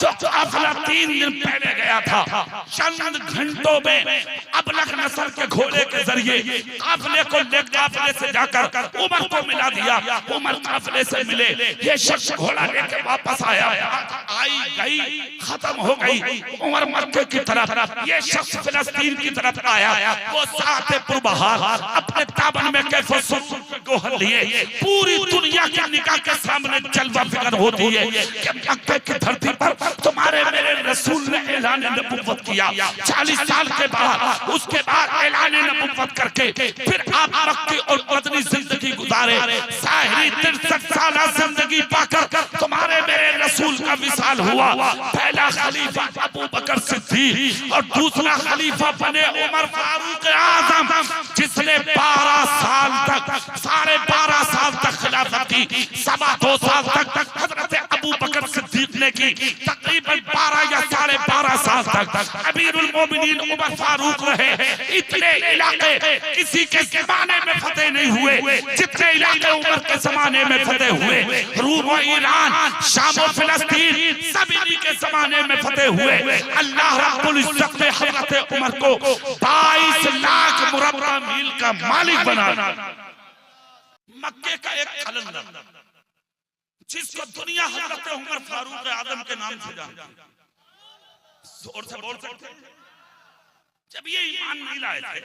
तो काफिला 3 दिन पहले गया था, चंद घंटों में अबलख नस्ल के घोड़े के जरिए काफिले को ले काफिले से जाकर उमर को मिला दिया। उमर काफिले से मिले, ये शख्स घोड़ा लेके वापस आया, आई गई खत्म हो गई। उमर मक्के की तरफ, ये शख्स फिलिस्तीन की तरफ आया। वो साते पुरबहार अपने ताबन में कैफो गोहर लिए पूरी दुनिया की निगाह के सामने जलवा फिकर होती है कि मक्के की धरती पर तुम्हारे मेरे रसूल ने ऐलान नबुव्वत किया। 40 साल के बाद, उसके बाद ऐलान नबुव्वत करके फिर आप मक्की और मदनी जिंदगी गुजारे। साहिरी 63 साल जिंदगी पाकर तुम्हारे मेरे रसूल का विसाल हुआ। पहला खलीफा अबू बकर सिद्दीक और दूसरा खलीफा बने उमर फारूक आजम, जिसने 12 साल तक 12.5 साल तक खिलाफत की। 2.25 साल तक हजरत अबू बकर सिद्दीक ने की, तकरीबन 12 या 12.5 साल तक अमीरुल मोमिनीन उमर फारूक रहे। इतने इलाके किसी के जमाने में फतेह नहीं हुए जितने इलाके उमर के जमाने में फतेह हुए। रूम और ईरान, शाम और फिलिस्तीन सब इन्हीं के जमाने में फतेह हुए। अल्लाह रब्बुल इज्जत ने हजरत उमर को 22 लाख मुरब्बा मील का मालिक बना। मक्के का एक कलंदर जिसको दुनिया हजरत उमर फारूक आजम के नाम से जानती है, जोर से बोल सकते हैं। जब ये ईमान नहीं लाए थे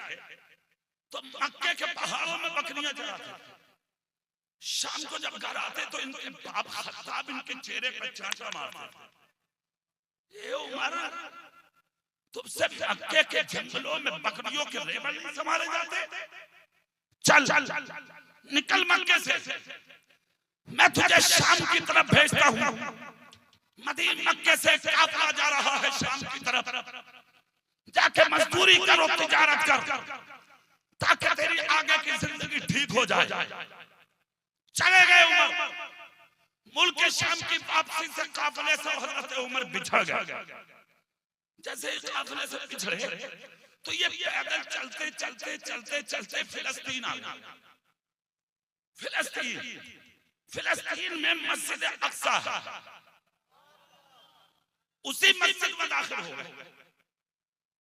तो मक्के के पहाड़ों में बकरियां चराते थे। शाम को जब घर आते तो इनके बाप खत्ताब इनके चेहरे पर चांटा मारते थे। ये उमर, तुमसे मक्के के जंगलों में बकरियों के रेबल नहीं संभाले जाते? चल निकल मक्के से, मैं तुझे शाम की तरफ भेजता हूं। मदीना मक्के से काफिला जा रहा है शाम की तरफ, जाके मजदूरी करो, तिजारत कर, ताकि तेरी आगे की जिंदगी ठीक हो जाए। चले गए उमर। मुल्क के शाम की वापसी से काफिले से हजरत उमर बिछड़ गए। जैसे काफिले से बिछड़े तो ये पैदल चलते चलते चलते चलते फिलिस्तीन आ गए। फिलिस्तीन में मस्जिद अक्सा है, उसी मस्जिद में दाखिल हो गए।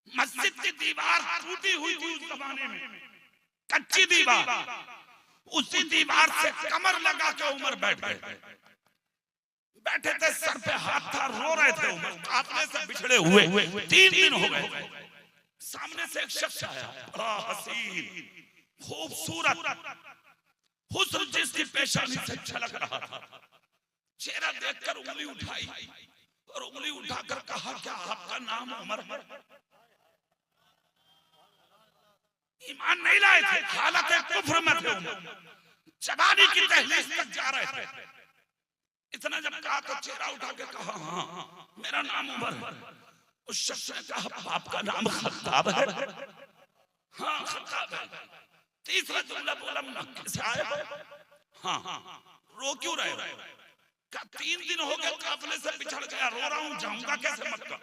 मस्जिद की दीवार टूटी हुई थी उस जमाने में, कच्ची दीवार। उसी दीवार से कमर लगा के उमर बैठ गए। बैठे थे, सर पे हाथ था, रो रहे थे उमर, काफिले से बिछड़े हुए 3 दिन हो गए। सामने से एक शख्स आया, बड़ा हसीन, खूबसूरत, हुस्न जिसकी पेशानी से झलक रहा था। चेहरा देखकर उंगली उठाई और उंगली उठाकर कहा, क्या आपका नाम उमर है? ईमान नहीं लाए थे, हालत कुफ्र में थे उमर, जवानी की दहलीज तक जा रहे थे। इतना जब कहा तो चेहरा उठा के कहा, हाँ मेरा नाम उमर है। उस शख्स ने कहा, आपका नाम खत्ताब है? हाँ खत्ताब है। तीसरा जुमला बोला, मक्के से आए? हाँ। रो क्यों रहे हो? 3 दिन हो गए काफिले से बिछड़ गया, रो रहा हूं, जाऊंगा कैसे मक्का?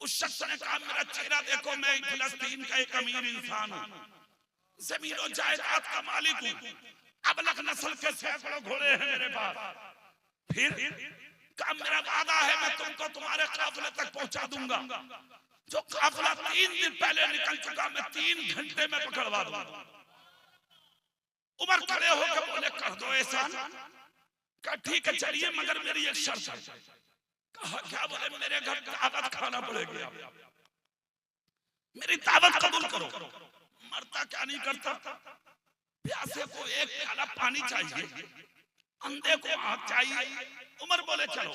उस शख्स ने कहा, मेरा चेहरा देखो, मैं फिलिस्तीन का एक अमीर इंसान हूं, जमीन और जायदाद का मालिक हूं, अबलख नस्ल के सैकड़ों घोड़े हैं मेरे पास। फिर कहा, मेरा वादा है मैं तुमको तुम्हारे काफिले तक पहुंचा दूंगा। जो काफिला 3 दिन पहले निकल चुका, मैं 3 घंटे में पकड़वा दूंगा। उमर खड़े होकर बोले, कर दो एहसान। कहा ठीक है चलिए, मगर मेरी एक शर्त है। कहा क्या? बोले, मेरे घर दावत खाना पड़ेगी, मेरी दावत कबूल करो। मरता क्या नहीं करता, प्यासे को एक प्याला पानी चाहिए, अंधे को आँख चाहिए। उमर बोले चलो।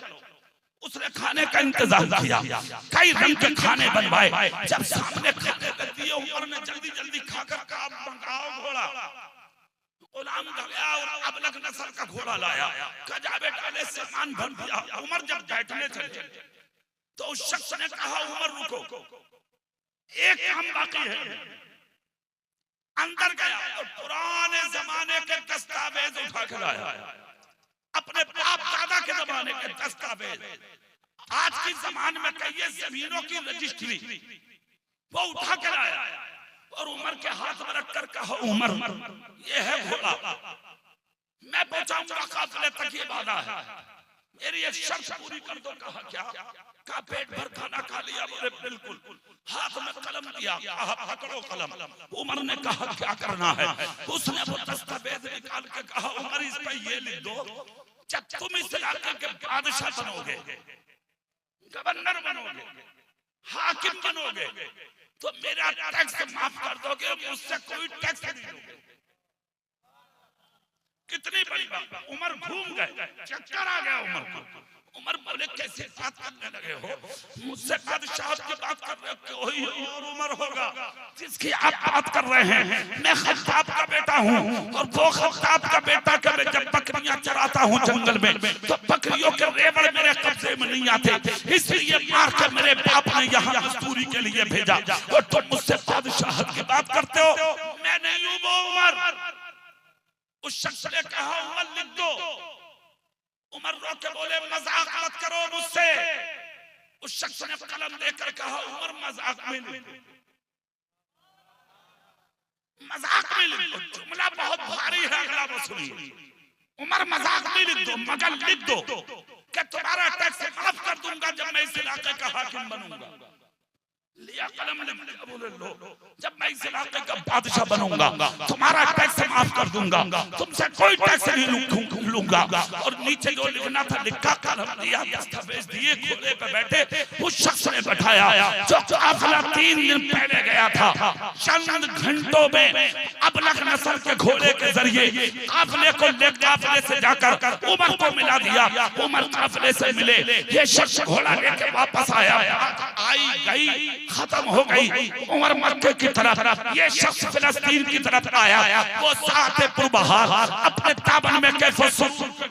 उसने खाने का इंतजाम किया, कई रंग के खाने बनवाए। जब सामने खाने पे दिए, उमर ने जल्दी जल्दी खाकर कहा, मंगाओ घोड़ा। गुलाम गया और अबलख नस्ल का घोड़ा लाया। कजा बेटा ने सामान भर दिया। उमर जब बैठने चले तो उस शख्स ने कहा, उमर रुको, एक काम बाकी है। अंदर गया और पुराने जमाने के दस्तावेज उठा कर लाया, अपने बाप दादा के जमाने के दस्तावेज। आज के जमाने में कई जमीनों की रजिस्ट्री वो उठा कर आया और उमर के हाथ में रखकर कहा, उमर ये है घोड़ा, मैं पहुंचाऊंगा काफिले तक, ये वादा है, मेरी एक शर्त पूरी कर दो। कहा क्या? का पेट भर खाना खा लिया? बोले बिल्कुल। हाथ में कलम दिया, कहा पकड़ो कलम। उमर ने कहा क्या करना है? उसने वो दस्तावेज निकाल के कहा उमर इस पे ये लिख दो, जब तुम इस इलाके के बादशाह बनोगे, गवर्नर बनोगे, हाकिम बनोगे, तो मेरा टैक्स माफ कर दोगे, मुझसे कोई टैक्स नहीं लोगे। कितनी बड़ी बात। उमर घूम गए, चक्कर आ गया उमर को। उमर बोले कैसे बात करने लगे हो? मुझसे बादशाह की बात कर रहे हो? कोई और उमर होगा जिसकी आप बात कर रहे हैं। मैं खत्ताब का बेटा हूँ, और वो खत्ताब का बेटा के मैं जब बकरियां चराता हूँ जंगल में, तो बकरियों के रेवड़ मेरे कब्जे में नहीं आते, इसलिए मार कर मेरे बाप ने यहाँ मजदूरी के लिए भेजा, और तुम मुझसे बादशाह की बात करते हो? मैं नहीं हूँ वो उमर। उस शख्स ने कहा उमर लिख दो। उमर रो के बोले मजाक मत करो मुझसे। उस शख्स ने कलम लेकर कहा उमर मजाक में लिख दो, मजाक में लिख दो। जुमला बहुत भारी है, अगला वो सुनिए। उमर मजाक में लिख दो, मगर लिख दो कि तुम्हारा टैक्स माफ कर दूंगा जब मैं इस इलाके का हाकिम बनूंगा। लिया कलम, बोले लो, जब मैं इस इलाके का बादशाह बनूंगा तुम्हारा टैक्स माफ कर दूंगा, तुमसे कोई टैक्स नहीं लूंगा। और नीचे जो लिखना था लिखा, कलम दिया, दस्तावेज दिए, घोड़े पे बैठे उस शख्स ने बैठाया जो काफिला 3 दिन पहले गया था। चंद घंटों में अबलख नस्ल के घोड़े के जरिए काफिले को काफिले से जाकर उमर को मिला दिया। उमर काफिले से मिले, ये शख्स घोड़ा लेके वापस आया, आई गई खत्म हो गई। उमर मक्के की तरफ, ये शख्स फिलिस्तीन की तरफ आया। वो साथे पुरबहार अपने ताबन में कैफो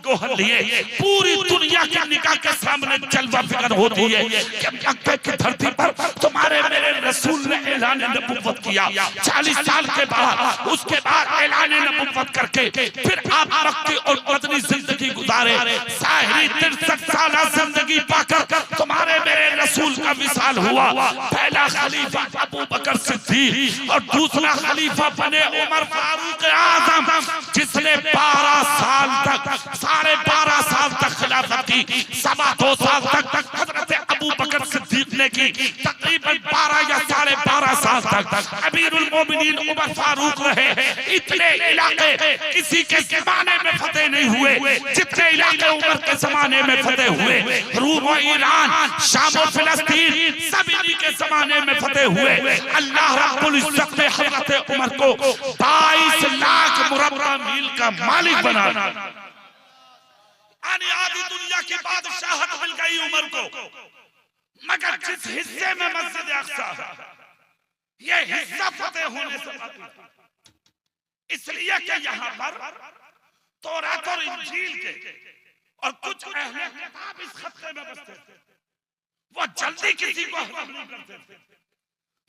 गोहर लिए पूरी दुनिया की निगाह के सामने जलवा फिकर होती है कि मक्के की धरती पर तुम्हारे मेरे रसूल ने ऐलान नबुव्वत किया। 40 साल के बाद, उसके बाद ऐलान नबुव्वत करके फिर आप मक्की और मदनी जिंदगी गुजारे। साहिरी 63 साल जिंदगी पाकर तुम्हारे मेरे रसूल का विसाल हुआ। पहला खलीफा अबू बकर सिद्दीक और दूसरा खलीफा बने उमर फारूक आजम, जिसने 12 साल तक 12.5 साल तक खिलाफत की। 2.25 साल तक हजरत अबू बकर सिद्दीक ने की, तकरीबन 12 या 12.5 साल तक अमीरुल मोमिनीन उमर फारूक रहे। इतने इलाके किसी के जमाने में फतेह नहीं हुए जितने इलाके उमर के जमाने में फतेह हुए। रूम और ईरान, शाम और फिलिस्तीन सब इन्हीं के जमाने में फतेह हुए। अल्लाह रब्बुल इज्जत ने हजरत उमर को 22 लाख मुरब्बा मील का मालिक बना। आधी दुनिया की बादशाहत मिल गई उमर को, मगर जिस हिस्से में मस्जिद अक्सा, ये हिस्सा फतेह होने से बाकी, इसलिए कि यहाँ पर तौरात और इंजील के और कुछ अहले किताब इस खत्ते में बसते थे, वो जल्दी किसी को हजम नहीं करते थे।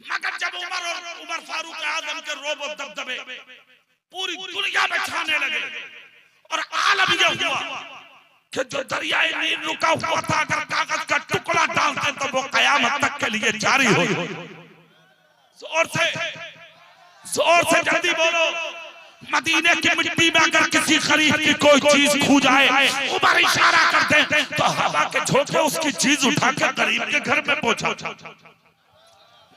मगर जब उमर और उमर फारूक आजम के रोब और दबदबे पूरी दुनिया में छाने लगे और आलम यह हुआ कि जो दरियाए नील रुका हुआ था, अगर कागज का टुकड़ा डालते तो वो कयामत तक के लिए जारी हो। जोर से जल्दी बोलो। मदीने की मिट्टी में अगर किसी गरीब की कोई चीज खो जाए, उमर इशारा कर दे तो हवा के झोंके उसकी चीज उठा के गरीब के घर में पहुंचा।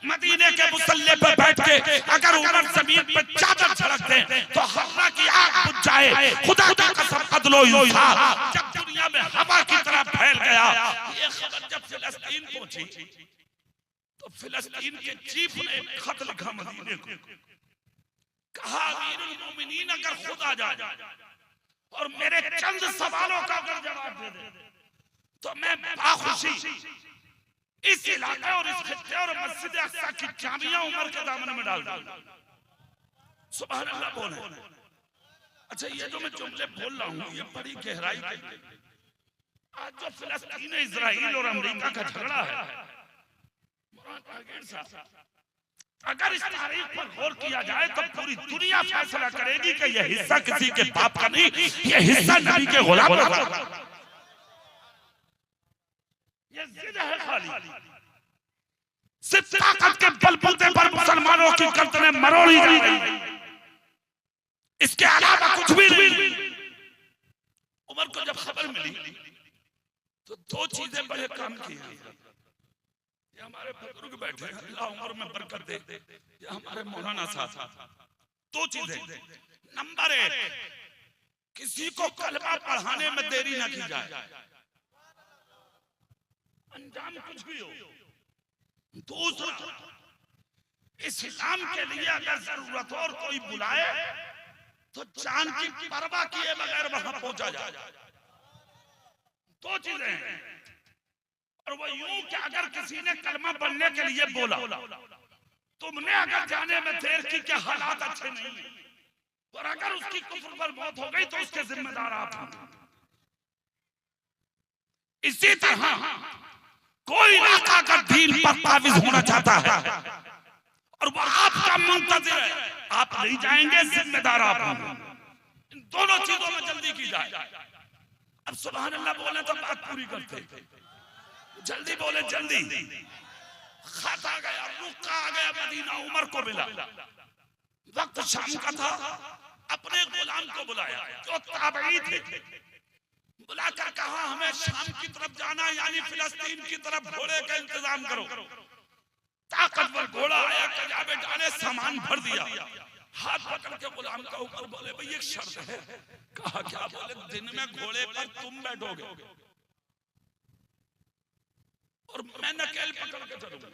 मदीने के मुसल्ले पर बैठ के अगर उमर जमीन पर चादर झड़क दे तो हवा की आग बुझ जाए। खुदा की कसम, अदलो इंसाफ जब दुनिया में हवा की तरह फैल गया। ये खबर जब फिलिस्तीन पहुंची तो फिलिस्तीन के चीफ ने खत लिखा मदीने को, कहा अमीरुल मोमिनीन अगर खुद आ जाए और मेरे चंद सवालों का अगर जवाब दे दे तो मैं बाखुशी इस इलाके और इस खित्ते और मस्जिद अक्सा की जामिया उमर के दामन में डाल दूं। सुभान अल्लाह बोले। अच्छा, ये जो मैं जुमले बोल रहा हूँ ये बड़ी गहराई के। आज जो फिलिस्तीन, इजराइल और अमेरिका का झगड़ा है, अगर इस तारीख पर गौर किया जाए तो पूरी दुनिया फैसला करेगी कि यह हिस्सा किसी के बाप का नहीं, यह हिस्सा नबी के गुलाम का। ये जिद है खाली, सिर्फ ताकत के बलबूते पर मुसलमानों की गर्दनें मरोड़ी जा रही, इसके अलावा कुछ भी नहीं। उमर को जब खबर मिली तो 2 चीजें बड़े काम की। ये हमारे बुजुर्ग बैठे हैं, अल्लाह उम्र में बरकत दे, ये हमारे मौलाना साहब। दो चीजें, नंबर एक, किसी को कलमा पढ़ाने में देरी ना की जाए, अंजाम कुछ भी हो। दूसरा, इस्लाम के लिए अगर जरूरत हो और कोई बुलाए तो जान की परवाह किए बगैर वहां पहुंचा जाए। दो चीजें हैं। और वो यूं कि अगर किसी ने कलमा पढ़ने के लिए बोला, तुमने अगर जाने में देर की के हालात अच्छे नहीं है, और अगर उसकी कुफ्र पर मौत हो गई तो उसके जिम्मेदार आप हैं। इसी तरह कोई इलाका का दीन पर काबिज होना चाहता है और वो आपका मुंतज़िर है, आप नहीं जाएंगे, जिम्मेदार आप हैं। इन दोनों चीजों में जल्दी की जाए। अब सुभान अल्लाह बोले तो बात पूरी करते, जल्दी बोले, जल्दी। खत आ गया, रुका आ गया, मदीना उमर को मिला, वक्त शाम का था, अपने गुलाम को बुलाया जो ताबई थे, बुलाकर कहा हमें शाम की तरफ जाना, यानी फिलिस्तीन की तरफ घोड़े का इंतजाम करो। ताकतवर घोड़ा आया, कजाबे डाले, सामान भर दिया, हाथ पकड़ के गुलाम का ऊपर बोले भाई एक शर्त है। कहा क्या? बोले दिन में घोड़े पर तुम बैठोगे और मैं नकेल पकड़ के चलूंगा,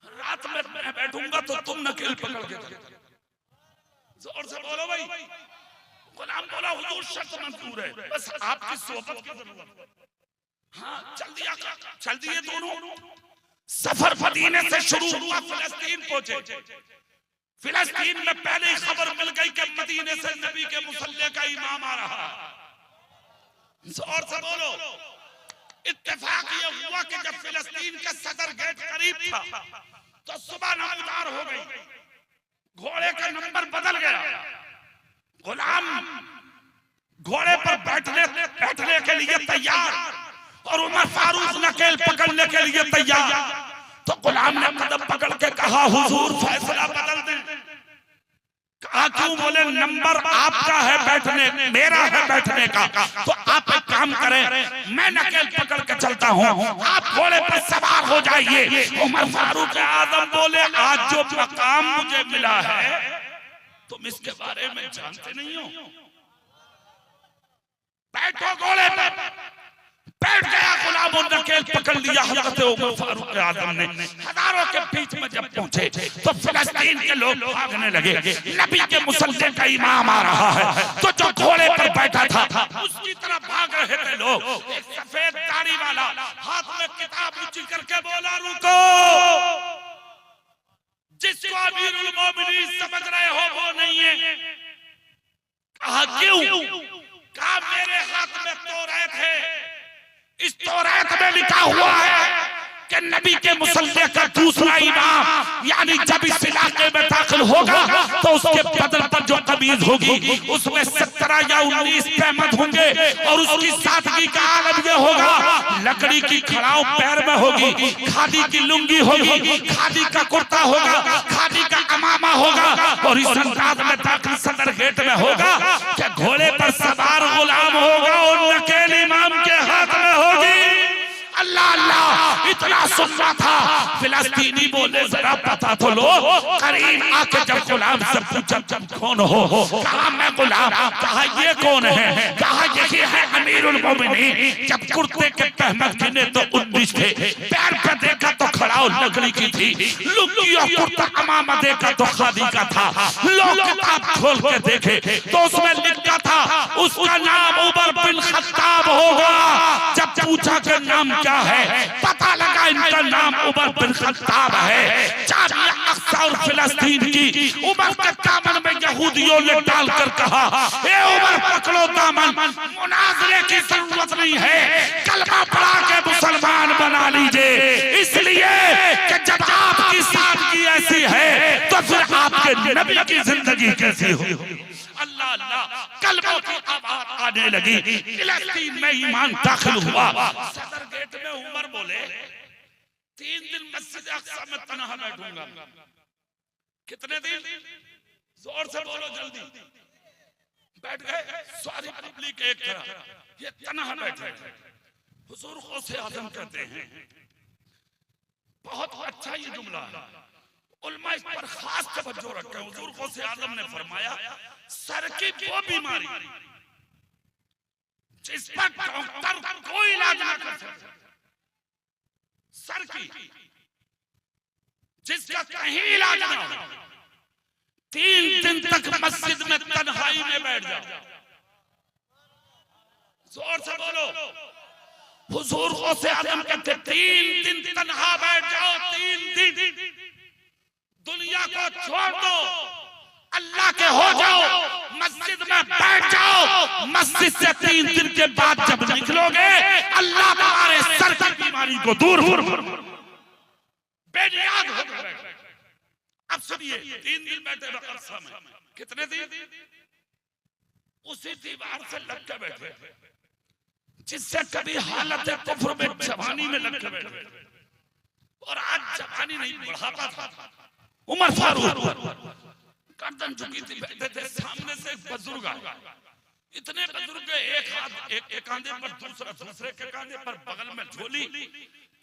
रात में मैं बैठूंगा तो तुम नकेल पकड़ के चलोगे। जोर से बोलो भाई। गुलाम बोला हुजूर शर्त मंजूर है, बस आपकी सोबत की जरूरत है। हाँ जल्दी आका, जल्दी। ये दोनों सफर मदीने से शुरू हुआ, फिलिस्तीन पहुंचे। फिलिस्तीन में पहले ही खबर मिल गई कि मदीने से नबी के मुसल्ले का इमाम आ रहा। जोर से बोलो। इत्तेफाक ये हुआ कि जब फिलिस्तीन के सदर गेट करीब था तो सुबह नमदार हो गई, घोड़े का नंबर बदल गया। गुलाम घोड़े पर बैठने के लिए तैयार और उमर फारूक नकेल पकड़ने के लिए तैयार। तो गुलाम ने कदम पकड़ के कहा हुजूर फैसला बदल दें। कहा क्यों? बोले नंबर आपका है बैठने, मेरा है बैठने का, तो आप एक काम करें, मैं नकेल पकड़ के चलता हूँ, आप घोड़े पर सवार हो जाइए। उमर फारूक आजम बोले आज जो मकाम मुझे मिला है तुम इसके बारे में जानते नहीं हो। बैठो घोड़े पर। बैठ गया गुलाम और नकेल पकड़ लिया हजरत उमर फारूक आजम ने। हजारों के बीच में जब पहुंचे तो फिलिस्तीन के लोग भागने लगे, नबी के मुसल्ले का इमाम आ रहा है। तो जो घोड़े पर बैठा था उसकी तरफ भाग रहे थे लोग। एक सफेद दाढ़ी वाला हाथ में किताब ऊंची करके बोला रुको, जिसको अमीरुल मोमिनीन समझ रहे हो वो नहीं है। कहा क्यों? कहा मेरे हाथ में तौरात है, इस तौरात में लिखा हुआ है कि नबी के मुसल्ले का दूसरा इमाम यानी जब इस इलाके में दाखिल होगा तो उसके बदन पर जो कमीज होगी उसमें 17 या 19 तहमत होंगे और उसकी सादगी का आलम ये होगा लकड़ी की खड़ाऊ पैर में होगी, खादी की लुंगी होगी, खादी का कुर्ता होगा, खादी का अमामा होगा और इस अंदाज में दाखिल सदर गेट में होगा कि घोड़े पर सवार गुलाम होगा और नकेल इमाम के हाथ में होगी। अल्लाह अल्लाह इतना सुनना था। फिलिस्तीनी बोले जरा पता तो लो। करीब आके जब गुलाम से पूछा जब कौन हो? कहा मैं गुलाम। कहा ये कौन है? कहा यही है अमीरुल मोमिनीन। जब कुर्ते के तहमत गिने तो 19 थे, पैर पे देखा तो खड़ाऊ लकड़ी की थी, लुंगी और कुर्ता अमामा देखा तो खादी का था। लोग किताब खोल के देखे तो उसमें लिखा था उसका नाम उमर बिन खत्ताब होगा। जब पूछा कि नाम क्या है, पता लगा इनका नाम उमर बिन खत्ताब है। जामिया अक्सा और फिलिस्तीन की उमर के दामन में यहूदियों ने डालकर कहा ए उमर पकड़ो दामन, मुनाजरे की जरूरत नहीं है, कलमा पढ़ा के मुसलमान बना लीजिए। इसलिए कि जब आपकी सादगी ऐसी है तो फिर आपके नबी की जिंदगी कैसी हो? अल्लाह अल्लाह कलमों की आवाज आने लगी। फिलिस्तीन में ईमान दाखिल हुआ। सदर गेट में उमर बोले 3 दिन मस्जिद अक्सा में तन्हा बैठूंगा। कितने दिन? जोर से बोलो जल्दी। बैठ गए सारी पब्लिक एक तरह, ये तन्हा बैठे। हुजूर गौसे आजम कहते हैं जुमला है, उलमा इस पर खास तवज्जो रखें। हुजूर गौसे आजम ने फरमाया सर की वो बीमारी जिस पर डॉक्टर कोई इलाज ना कर सकता, सर की जिसका कहीं इलाज ना हो, 3 दिन तक मस्जिद में तन्हाई में बैठ जाओ। जोर से बोलो। हुजूर गौसे आजम कहते 3 दिन तन्हा बैठ जाओ, 3 दिन दुनिया को छोड़ दो, अल्लाह के हो जाओ, मस्जिद में बैठ जाओ। मस्जिद से 3 दिन के बाद जब निकलोगे, अल्लाह तुम्हारे सर की बीमारी को दूर बेनियाद हो गए। अब सुनिए, 3 दिन बैठे अरसा में, कितने दिन उसी दीवार से लग के बैठे जिससे कभी हालत कुफ्र में जवानी में लग के बैठे, और आज जवानी नहीं बढ़ाता था। उमर फारूक गर्दन झुकी थी, बैठे थे, सामने से एक बुजुर्ग आया, इतने बुजुर्ग, एक हाथ एक कांधे पर, दूसरे के कांधे पर, बगल में झोली,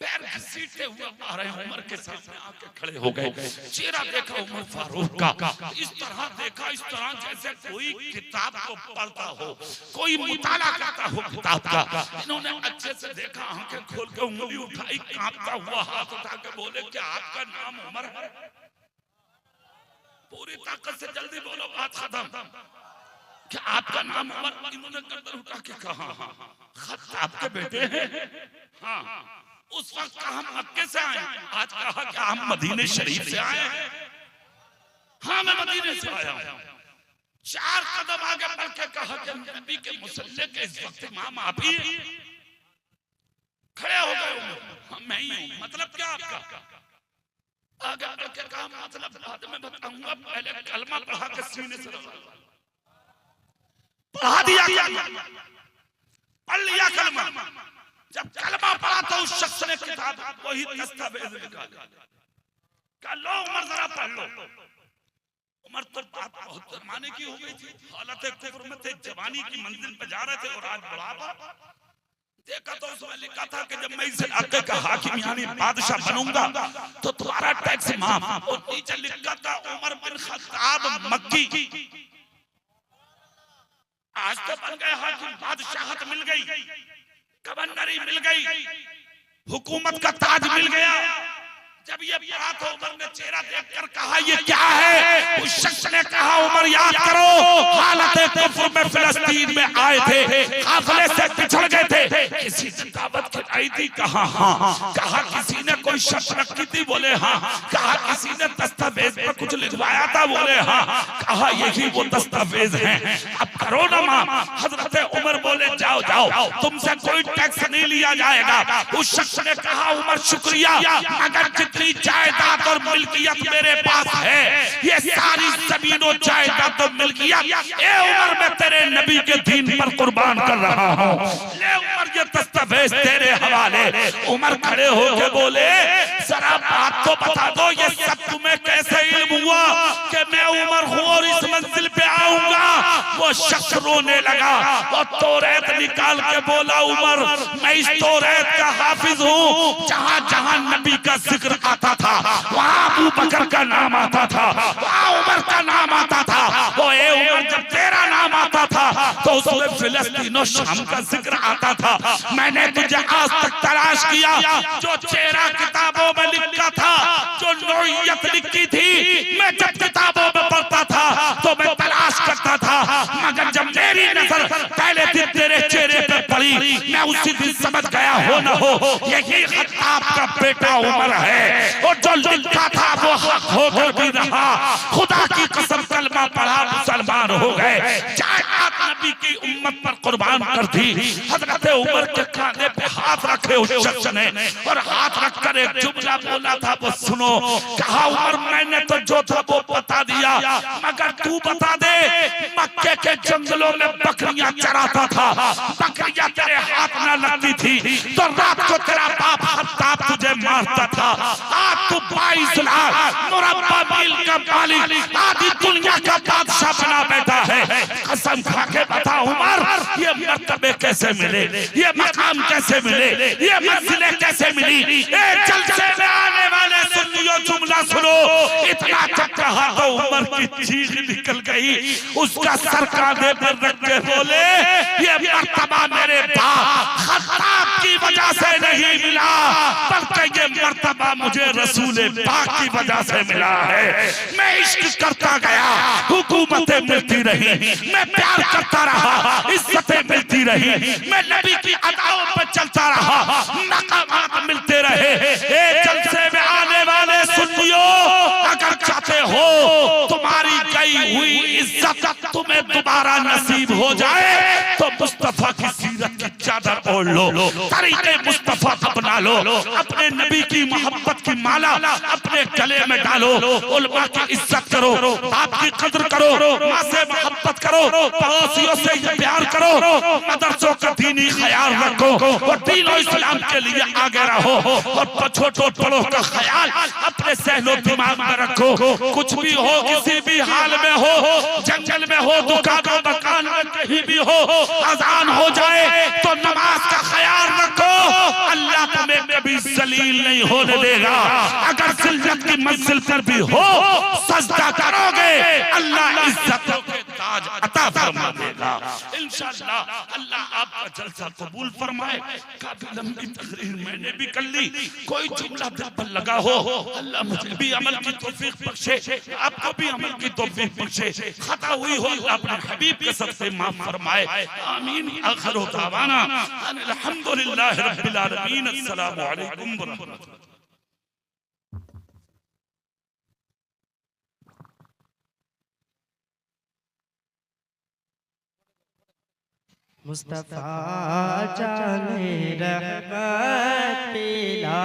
पैर घसीटते हुए आ रहे हैं। उमर के सामने आके खड़े हो गए। चेहरा देखा उमर फारूक का, इस तरह देखा, इस तरह जैसे कोई किताब को पढ़ता हो, कोई मुताला करता हो किताब का। इन्होंने अच्छे से देखा, आंखें खोल के उंगली उठाई, कांपता हुआ हाथ उठा के बोले क्या आपका नाम उमर है? पूरी ताकत से जल्दी बोलो, बात खत्म। क्या आपका नाम उमर? इन्होंने गर्दन उठा के कहा खत्ताब के बेटे हैं। हाँ, उस वक्त हम मक्के से आए, आज कहा कि हम मदीने शरीफ से आए हैं। हाँ, मैं मदीने से आया हूं। 4 कदम आगे बढ़ के कहा कि नबी के मुसल्ले के इस वक्त इमाम आप ही खड़े हो गए। हाँ, मैं ही हूं। मतलब क्या आपका? आगे बढ़ के कहा मतलब बाद में बताऊंगा, पहले कलमा पढ़ा के सीने से पढ़ा दिया, पढ़ लिया कलमा। जब कलमा पढ़ा तो उस शख्स ने किताब वही दस्तावेज निकाला, कहा लो उमर जरा पढ़ लो। उमर तो बात बहुत जमाने की हो गई थी, हालत कुफ्र में थे, जवानी की मंजिल पे जा रहे थे, और आज बुढ़ापा। देखा तो उसमें लिखा था कि जब मैं इस इलाके का हाकिम यानी बादशाह बनूंगा तो तुम्हारा टैक्स माफ। और नीचे लिखा था उमर बिन खत्ताब मक्की। आज तो बन गए हाकिम, बादशाहत मिल गई, गवर्नरी मिल गई, हुकूमत का ताज मिल गया। जब ये पढ़ा तो उमर ने चेहरा देखकर कहा ये क्या है? उस शख्स ने कहा उमर याद करो, हालत कुफ्र में फिलिस्तीन में आए थे, काफिले से पिछड़ गए थे, किसी ने दावत खिलाई थी? कहा हाँ। कहा किसी ने कोई शर्त रखी थी? बोले हाँ। कहा किसी ने दस्तावेज पर कुछ लिखवाया था? बोले हाँ। कहा यही वो दस्तावेज हैं, अब करो ना मां। हजरत उमर बोले जाओ जाओ, तुमसे कोई टैक्स नहीं लिया जाएगा। उस शख्स ने कहा उमर शुक्रिया, मगर जितनी जायदाद और मिल्कियत मेरे पास है, ये सारी जमीनों जायदाद और मिल्कियत ए उमर मैं तेरे नबी के दीन पर कुर्बान कर रहा हूँ। ले उमर ये दस्तावेज तेरे हवाले। उमर खड़े होकर बोले जरा बात तो बता दो, ये सब तुम्हें कैसे इल्म हुआ कि मैं उमर हूँ और इस मंजिल पे आऊंगा? वो शख्स रोने लगा और तौरात निकाल के बोला उमर मैं इस तौरात का हाफिज हूँ, जहाँ जहाँ नबी का जिक्र आता था वहाँ अबू बकर का नाम आता था, वहाँ उमर का नाम आता था। वो ए उमर जब तेरा नाम आता था तो उसमें फिलिस्तीन और शाम का जिक्र आता था। मैंने तुझे आज तक तलाश किया, जो चेहरा किताबों में लिखा था, जो नौइयत लिखी थी, मैं जब किताबों में पढ़ता था तो मैं तलाश करता था, मगर जब मेरी नजर पहले दिन तेरे चेहरे पे पड़ी, मैं उसी दिन समझ गया हो न हो यही खत्ताब का बेटा उमर है। और जो लिखा था वो हक होकर भी रहा। खुदा की कसम कलमा पढ़ा मुसलमान हो गए, जायदाद नबी की उम्मत पर कुर्बान कर दी। हजरत उमर के कांधे पे हाथ रखे उस शख्स ने और हाथ रखकर एक जुमला बोला था, वो सुनो। कहा उमर मैंने तो जो था वो बता दिया, मगर तू बता दे मक्के के जंगलों में बकरियां चराता था, बकरियां तेरे हाथ न लगती थी तो रात को तेरा बाप खत्ताब तुझे मारता था। आज तू 22 लाख मुरब्बा मील का मालिक, आधी दुनिया का बादशाह बना बैठा है। कसम खा के बता उमर ये मर्तबे कैसे मिले, ये मकाम कैसे मिले, ये मंजिलें कैसे मिली? जलसे में आने वाले सुन्नियों चाहा तो उमर की चीख निकल गई। उसका सर कांधे पर रख के बोले, ये मर्तबा मेरे बाप खत्ताब की वजह से नहीं मिला, बल्कि ये मर्तबा मुझे रसूल पाक की वजह से मिला है। मैं इश्क करता गया, हुकूमतें मिलती रही, मैं प्यार करता रहा, इज्जतें मिलती रही, मैं नबी की अदाओं पर चलता रहा, मकामात मिलते रहे। एक जलसे में आने वाले सुनियो, अगर चाहते हो तुम्हारी गई हुई इज्जत तुम्हें दोबारा नसीब हो जाए तो मुस्तफा की सीरत की चादर ओढ़ लो, तरीके मुस्तफा अपना लो, अपने नबी की मोहब्बत की माला अपने गले में डालो, उलमा की इज्जत करो, बाप की कदर करो, माँ से मोहब्बत करो, पड़ोसियों से प्यार करो, मदरसों का दीनी ख्याल रखो और दीन और इस्लाम के लिए आगे रहो और छोटो बड़ों का ख्याल अपने सहनो दिमाग में रखो। कुछ भी हो, किसी भी हाल में हो, जंगल में हो, दुकानों मकान में कहीं भी हो, अजान हो जाए तो नमाज का ख्याल रखो। अल्लाह तुम्हें कभी जलील नहीं होने देगा। अगर जिल्लत की मंजिल पर भी हो, सजदा करोगे, अल्लाह इज्जतों के ताज अता फरमा देगा इंशाअल्लाह। अल्लाह आपका जलसा कबूल फरमाए। काफी लंबी तकरीर मैंने भी कर ली, कोई जुमला दिल पर लगा हो, अल्लाह मुझे भी अमल की तौफीक बख्शे, आपको भी अमल की तौफीक बख्शे। खता हुई हो अल्लाह अपने हबीब के सबसे माफ फरमाए। आमीन। आखिर दावाना अल्हम्दुलिल्लाह रब्बिल आलमीन। अस्सलामु अलैकुम व रहमतुल्लाह। मुस्तफा जाने रहमत पिला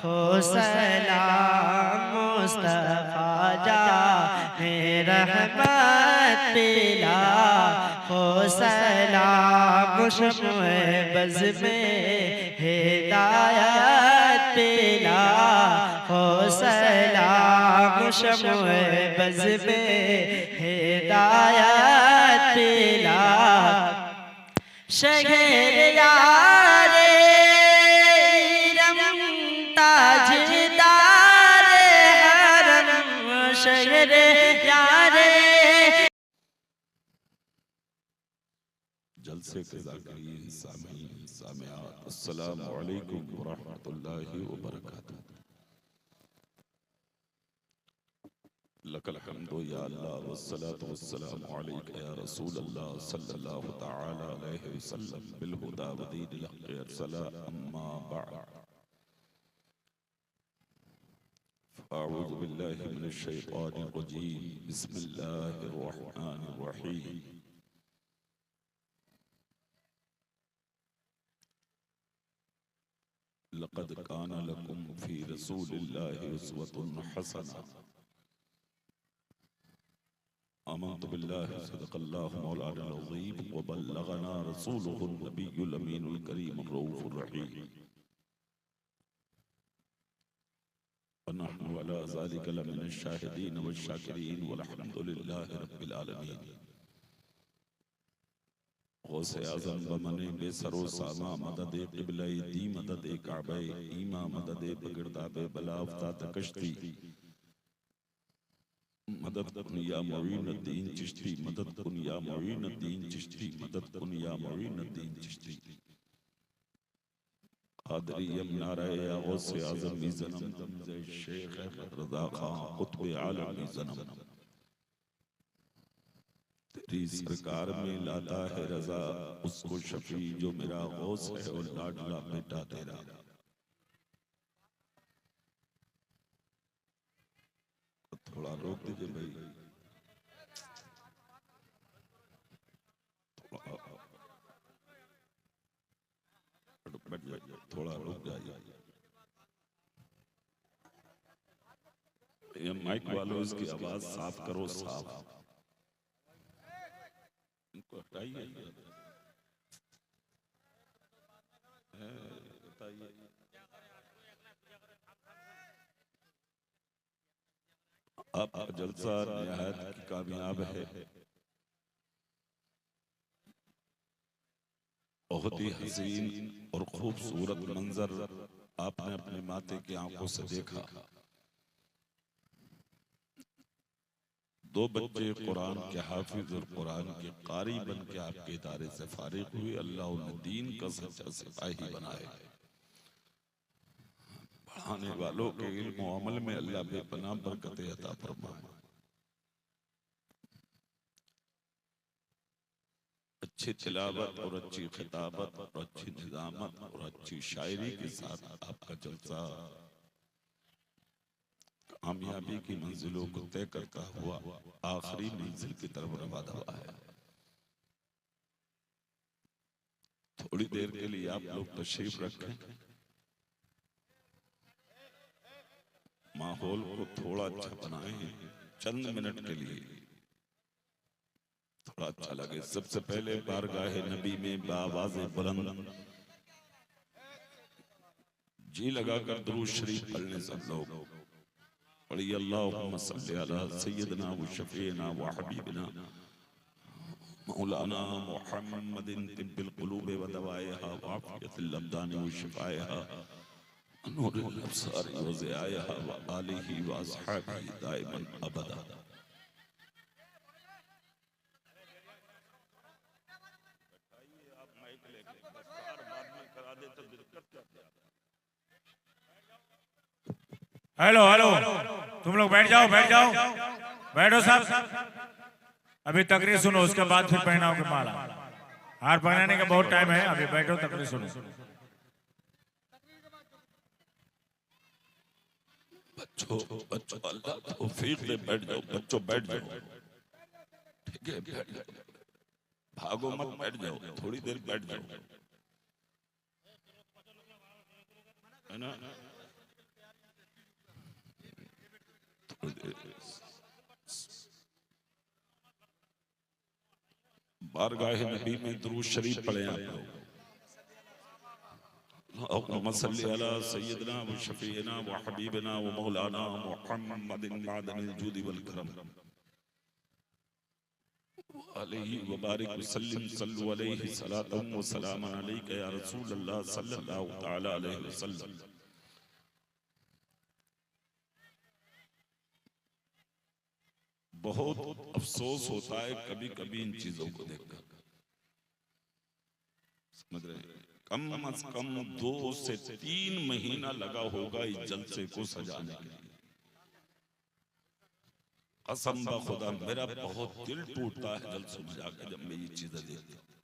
हो सलाम, मुस्तफा जाने रहमत पिला हो सलाम, शम्ए बज़ में हिदायत पिला हो सलाम, शम्ए बज़ में हिदायत पिला। शहर यारे इरम ताजदार हरम, शहर यारे। जलसे के ज़ाकिरीन, सामीन, सामिआत, अस्सलामु अलैकुम व रहमतुल्लाहि व बरकातुहू। लकल हम्दु या अल्लाह वस्सलातु वस्सलामु अलैका या रसूल अल्लाह सल्लल्लाहु तआला अलैहि वसल्लम बिल हुदा व दीनिल हक़ अरसला, अम्मा बअद। अऊज़ु बिल्लाहि मिनश शैतानिर रजीम, बिस्मिल्लाहिर रहमानिर रहीम। लक़द काना लकुम फ़ी रसूलिल्लाहि उस्वतुन हसना। आमन्तु बिल्लाहि सदक़ल्लाहु मौलाना अज़ीम व बल्लगना रसूलुहुन नबियुल अमीनुल करीमुर रऊफ़ुर रहीम। व नहनु अला ज़ालिका लमिनश शाहिदीन वश शाकिरीन वल्हम्दुलिल्लाहि रब्बिल आलमीन। गौसे आज़म बमने बेसरो सामा, मदद क़िबला दी, मदद काबा ईमा, मदद बगिरदाब बलाफ्ता तकश्ती, मदद कुन या मुईनुद्दीन चिश्ती, मदद कुन या मुईनुद्दीन चिश्ती, मदद कुन या मुईनुद्दीन चिश्ती। क़ादरी यमनारा या गौसे आज़म भी ज़नम, शेख रज़ा खां क़ुत्ब आलम भी ज़नम। तेरी सरकार में लाता है रज़ा उसको शफी, जो मेरा गौस है और लाडला बेटा तेरा। थोड़ा रोक दीजिए भाई, थोड़ा रुक जाइए। ये माइक वालों इसकी आवाज साफ करो, साफ इनको हटाइए। बताइए आपका जलसा निहायत कामयाब है, बहुत ही हसीन और खूबसूरत मंजर आपने अपने माते की आंखों से देखा। 2 बच्चे कुरान के हाफिज और कुरान के कारी बन के आपके इदारे से फारिग हुए। अल्लाह उन्हें दीन का सच्चा सिपाही बनाए। पढ़ाने वालों के इल्म और अमल में अल्लाह बेपनाह बरकत अता फरमाए। अच्छी तिलावत और अच्छी खिताबत और अच्छी निजामत और अच्छी शायरी के साथ आपका जलसा कामयाबी की मंजिलों को तय करता हुआ आखिरी मंजिल की तरफ रवाना हुआ है। थोड़ी देर के लिए आप लोग तशरीफ रखें, माहौल को थोड़ा अच्छा बनाएं, चंद मिनट के लिए थोड़ा अच्छा लगे। सबसे पहले बारगाह नबी में बाआवाज़ बुलंद जी लगाकर दुरूद शरीफ पढ़ने सब लोग पढ़िए। अल्लाहुम्मा सल्ली अला सय्यदना व शफीना व हबीबना मौलाना मुहम्मदिन तिब्बिल कुलूब व दवाइहा व आफियतिल अब्दान व शिफाइहा नूरुल अब्सार व ज़ियाहा व आलिहि व अस्हाबिही दाइमन अबदा। हेलो हेलो, तुम लोग बैठ जाओ, बैठ जाओ, बैठो साहब। अभी तकरीर सुनो, उसके बाद फिर पहनाओगे माला। हार पहनाने का बहुत टाइम है, अभी बैठो, तकरीर सुनो। बच्चों बच्चों अल्लाह तौफीक दे, बैठ जाओ बच्चों, बैठ जाओ, ठीक है, बैठ जाओ, भागो मत, बैठ जाओ, थोड़ी देर बैठ जाओ, है ना। बारगाह नबी में दुरूद शरीफ पढ़े आप लोग। अल्लाहुम्मा सल्ली अला सय्यदना व शफीना व हबीबना व मौलाना मुहम्मदिन मादनिल जूदी वल करम अलैहि व बारिक व सल्लिम सल्लु अलैहि सलातन व सलामन अलैका या रसूल अल्लाह सल्लल्लाहु तआला अलैहि वसल्लम। बहुत अफसोस होता है कभी कभी इन चीजों को देखकर, समझ रहे हैं। कम अज कम 2 से 3 महीना लगा होगा इस जलसे को सजाने के लिए। कसम ब खुदा मेरा बहुत दिल टूटता है जलसों में जाकर जब मैं ये चीजें देखता हूं।